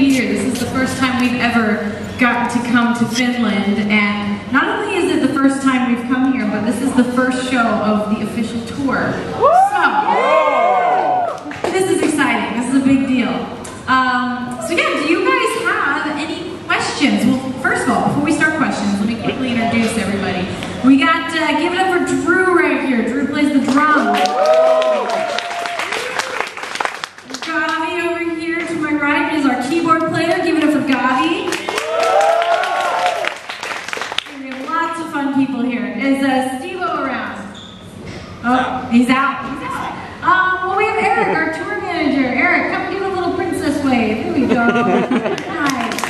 be here. This is the first time we've ever gotten to come to Finland, and not only is it the first time we've come here, but this is the first show of the official tour. So, this is exciting. This is a big deal. So yeah, do you guys have any questions? Well, first of all, before we start questions, let me quickly introduce everybody. We got, give it up for Drew right here. Drew plays the drums. Gavi over here to my right is our keyboard player. Give it up for Gavi. We have lots of fun people here. Is Steve-O around? Oh, he's out. He's out. Well, we have Eric, our tour manager. Eric, come give a little princess wave. Here we go. Nice.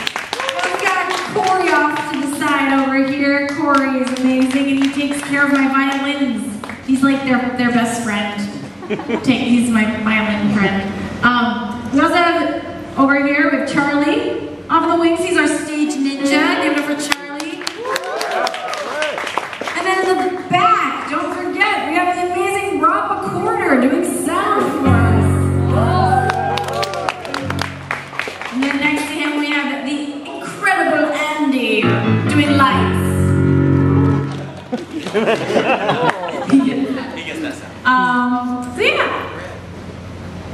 Well, we got Corey off to the side over here. Corey is amazing, and he takes care of my violins. He's like their best friend. He's my violin friend. We also have over here with Charlie. Off in the wings, he's our stage ninja. Give it up for Charlie. And then in the back, don't forget, we have the amazing Rob McCorder doing sound for us. And then next to him, we have the incredible Andy doing lights. He gets that sound. So yeah.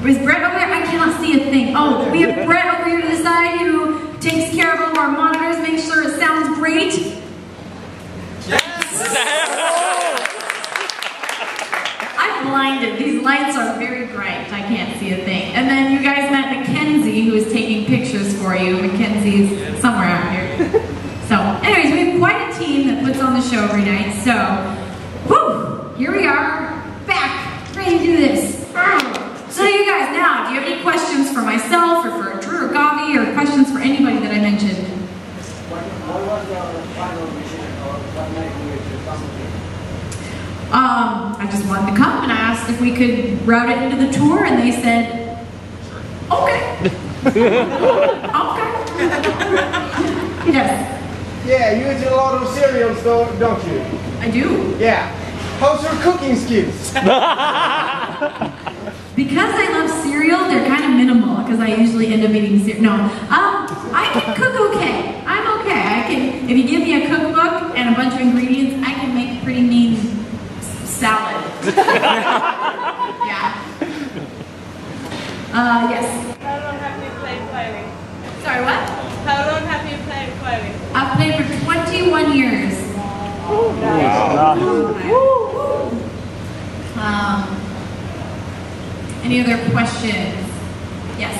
Is Brett over there? I cannot see a thing. Oh, we have Brett over here to the side who takes care of all of our monitors, makes sure it sounds great. Yes! I'm blinded. These lights are very bright. I can't see a thing. And then you guys met Mackenzie, who is taking pictures for you. Mackenzie's somewhere out here. So, anyways, we have quite a team that puts on the show every night. So, whew, here we are, back, ready to do this. So you guys, now, do you have any questions for myself, or for Drew or Gavi, or questions for anybody that I mentioned? What was the final mission, or what made you come here? I just wanted to come, and I asked if we could route it into the tour, and they said, okay. Okay. Yes. Yeah, you eat a lot of cereals, don't you? I do. Yeah. How's your cooking skills? Because I love cereal, they're kind of minimal, because I usually end up eating cereal. No, I can cook okay. I'm okay. I can, if you give me a cookbook and a bunch of ingredients, I can make a pretty mean salad. Yeah. Yes. How long have you played violin? Sorry, what? How long have you played violin? I've played for 21 years. Wow. Any other questions? Yes.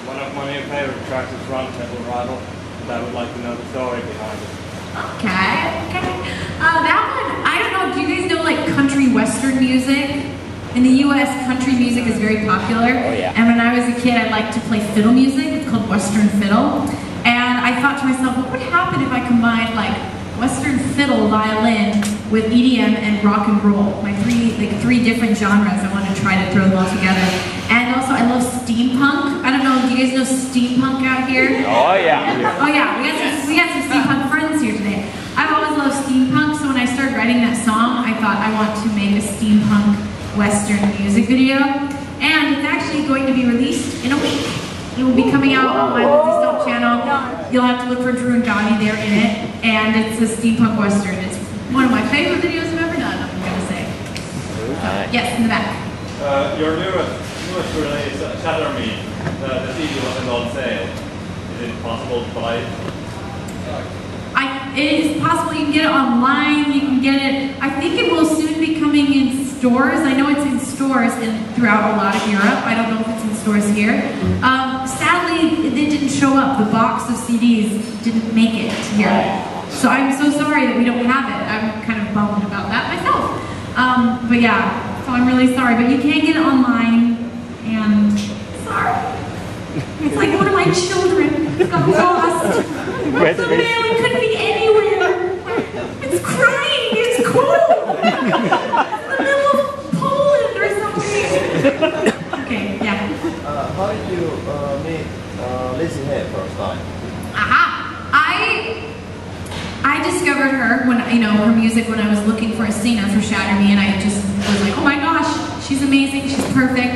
One of my new favorite tracks is Run Temple Rival, and I would like to know the story behind it. Okay. That one, I don't know, do you guys know like country western music? In the US, country music is very popular. Oh, yeah. And when I was a kid, I liked to play fiddle music. It's called Western fiddle. And I thought to myself, what would happen if I combined like Western fiddle, violin, with EDM and rock and roll? My three different genres. I wanted to try to throw them all together. And also, I love steampunk. I don't know, do you guys know steampunk out here? Oh yeah. Oh yeah, we got some steampunk friends here today. I've always loved steampunk, so when I started writing that song, I thought I want to make a steampunk Western music video. And it's actually going to be released in a week. It will be coming out on my Lindsey Stirling channel. You'll have to look for Drew and Gavi there in it. And it's a steampunk Western. It's one of my favorite videos I've ever done, I'm going to say. Yes, in the back. Your newest release, Shatter Me, the CD wasn't on sale. Is it possible to buy it? It is possible. You can get it online. You can get it. I think it will soon be coming in stores. I know it's in stores throughout a lot of Europe. I don't know if it's in stores here. Sadly, it didn't show up. The box of CDs didn't make it here. So I'm so sorry that we don't have it. I'm kind of bummed about that myself. But yeah, so I'm really sorry. But you can get it online. And sorry. It's like one of my children got lost. What's the mail? It couldn't be anywhere. It's crying. It's cold. It's in the middle of Poland or something. Okay, yeah. How did you meet Lindsey here first time? Aha! I discovered her when her music when I was looking for a singer for Shatter Me, and I just was like, oh my gosh, she's amazing, she's perfect.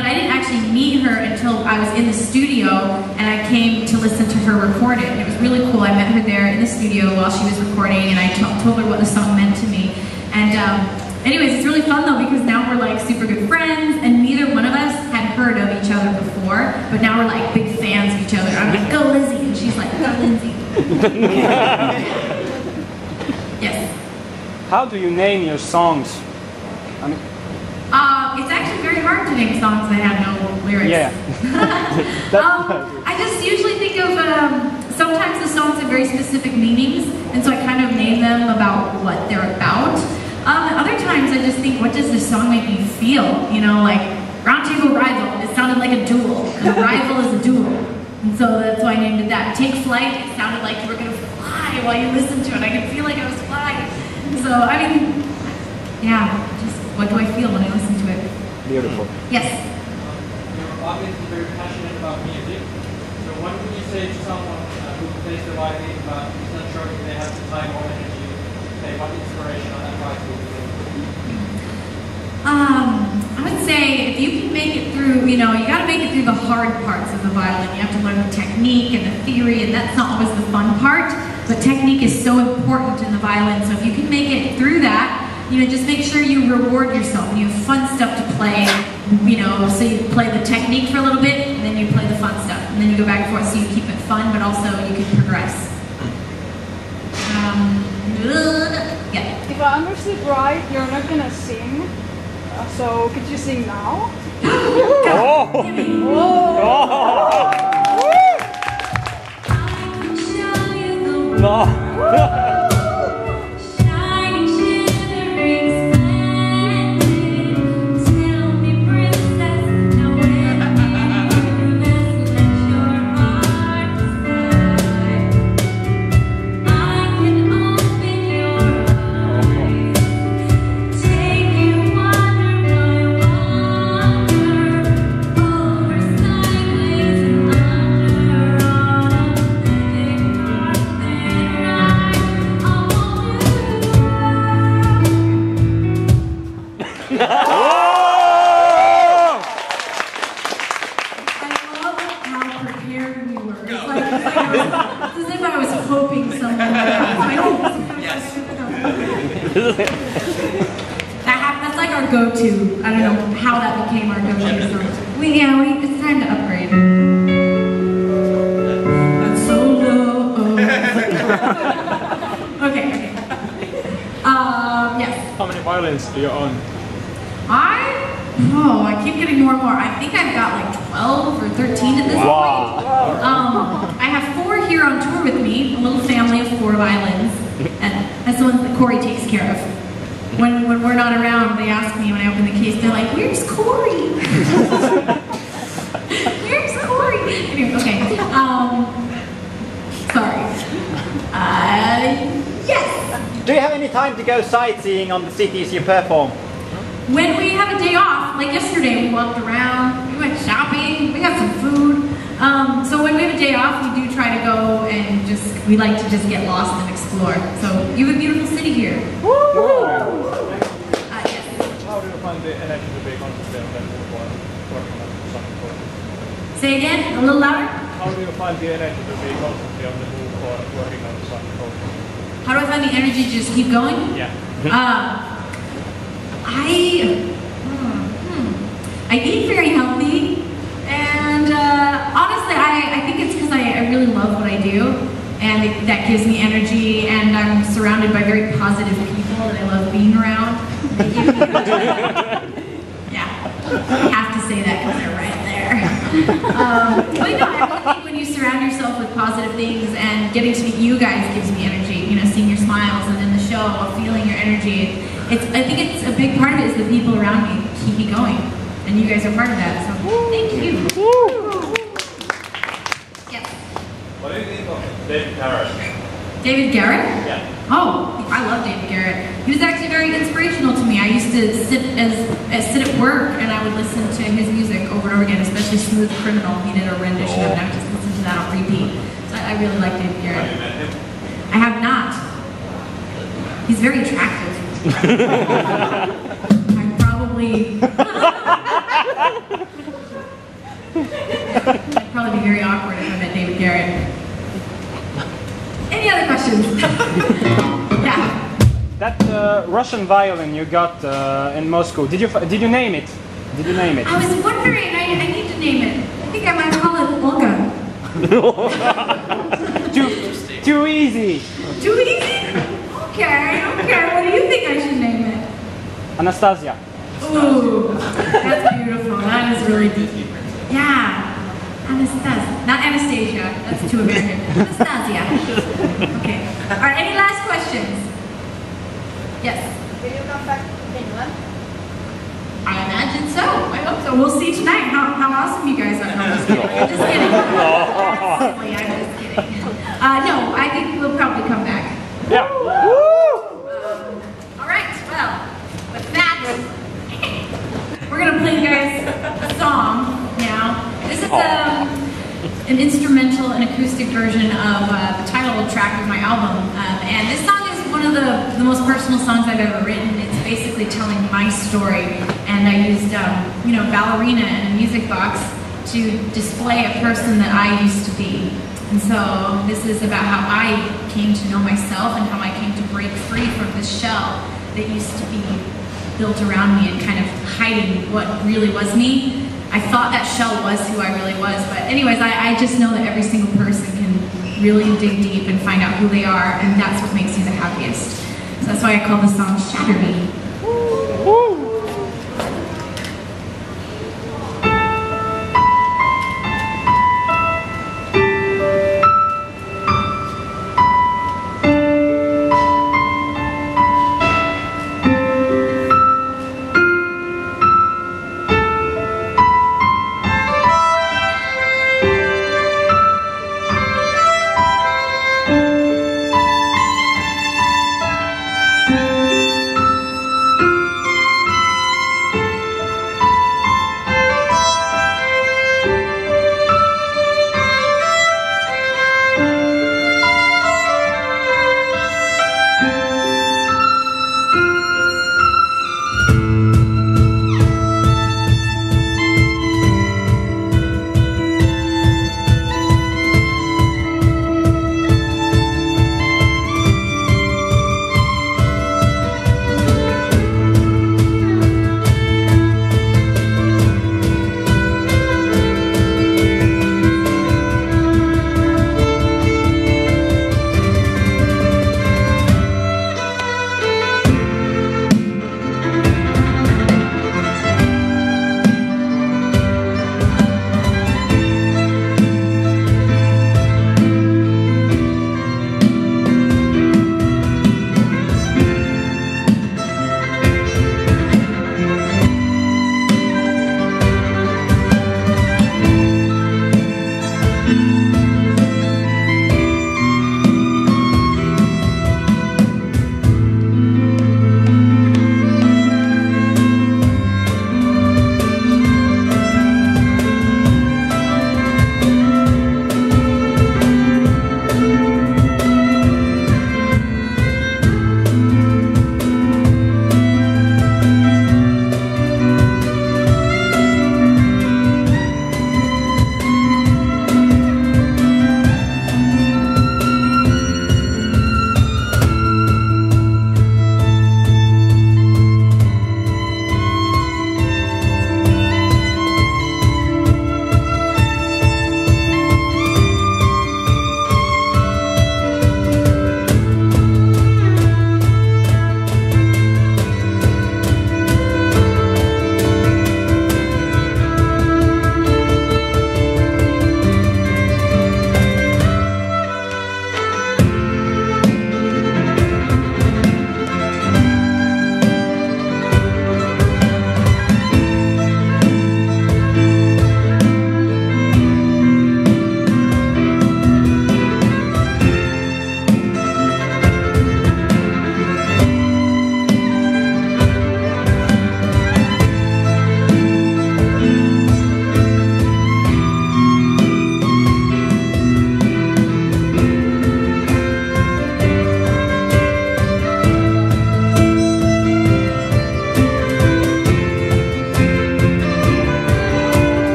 but I didn't actually meet her until I was in the studio and I came to listen to her record it. And it was really cool. I met her there in the studio while she was recording, and I told her what the song meant to me. And anyways, it's really fun though because now we're like super good friends, and neither one of us had heard of each other before, but now we're like big fans of each other. I'm like, go Lizzie, and she's like, go Lindsey. Yes. How do you name your songs? I mean, it's actually very hard to name songs that have no lyrics. Yeah. I just usually think of, sometimes the songs have very specific meanings, and so I kind of name them about what they're about. Other times I just think, what does this song make me feel? You know, like, Round Table Rival, it sounded like a duel, and a rival is a duel. And so that's why I named it that. Take Flight, it sounded like you were going to fly while you listened to it. I could feel like I was flying. So, I mean, yeah, just what do I feel when I listen to it? beautiful. Yes? You're obviously very passionate about music. So what would you say to someone who plays the violin but is not sure if they have the time or energy to play? What inspirational advice would you give? I would say if you can make it through, you know, you got to make it through the hard parts of the violin. You have to learn the technique and the theory, and that's not always the fun part, but technique is so important in the violin. So if you can make it through that, you know, just make sure you reward yourself and you have fun stuff to play, you know, so you play the technique for a little bit, and then you play the fun stuff, and then you go back and forth so you keep it fun, but also you can progress. Yeah. If I understood right, you're not gonna sing. So could you sing now? Oh! No! That's like our go-to. I don't know how that became our go-to song. It's time to upgrade. That's so low. Okay. Yes. How many violins do you own? I keep getting more and more. I think I've got like 12 or 13 at this point. I have 4 here on tour with me, a little family of 4 violins, and that's the ones that Corey takes care of. When we're not around, they ask me when I open the case, they're like, "Where's Corey?" Where's Corey? Anyway, okay. Sorry. Yes. Do you have any time to go sightseeing on the cities you perform? When we have a day off, like yesterday, we walked around, we went shopping, we got some food. So when we have a day off, we do try to go and we like to just get lost and explore. So you have a beautiful city here. Yes. How do you find the energy to be constantly on the move while working on something? Say again, a little louder. How do you find the energy to be constantly on the move or working on something? How do I find the energy to just keep going? Yeah. I eat very healthy, and honestly, I think it's because I really love what I do, and that gives me energy, and I'm surrounded by very positive people that I love being around. They give me yeah, I have to say that because they're right there. But no, I really think when you surround yourself with positive things, and getting to meet you guys gives me energy, you know, seeing your smiles, and in the show, feeling your energy. I think it's a big part of it is the people around me keep me going, and you guys are part of that. So thank you. Yes. What do you think of David Garrett? David Garrett? Yeah. Oh, I love David Garrett. He was actually very inspirational to me. I used to sit at work, and I would listen to his music over and over again, especially Smooth Criminal. He did a rendition of it, and I would just listen to that on repeat. So I really like David Garrett. Have you met him? I have not. He's very attractive. I'm probably It'd probably be very awkward if I met David Garrett. Any other questions? Yeah. That Russian violin you got in Moscow, did you name it? Did you name it? I was wondering, I need to name it. I think I might call it Olga. Too easy. Too easy? Okay. What do you think I should name it? Anastasia. Ooh, that's beautiful. That is really deep. Yeah. Anastasia. Not Anastasia. That's too American. Anastasia. Okay. All right, any last questions? Yes. Will you come back to Finland? I imagine so. I hope so. We'll see tonight how awesome you guys are. No, I'm just kidding. I'm just kidding. Absolutely, I'm just kidding. No, I think we'll probably come back. Yeah. All right. Well, with that, we're gonna play you guys a song now. This is an instrumental and acoustic version of the title track of my album, and this song is one of the most personal songs I've ever written. It's basically telling my story, and I used ballerina and a music box to display a person that I used to be. And so this is about how I came to know myself and how I came to break free from this shell that used to be built around me and kind of hiding what really was me. I thought that shell was who I really was, but anyways, I just know that every single person can really dig deep and find out who they are, and that's what makes you the happiest. So that's why I call the song Shatter Me.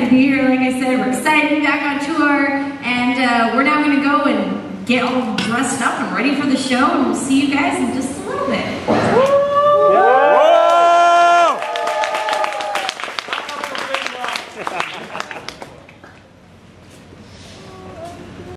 to be here. Like I said, we're excited to be back on tour, and we're now going to go and get all dressed up and ready for the show, and we'll see you guys in just a little bit. Whoa!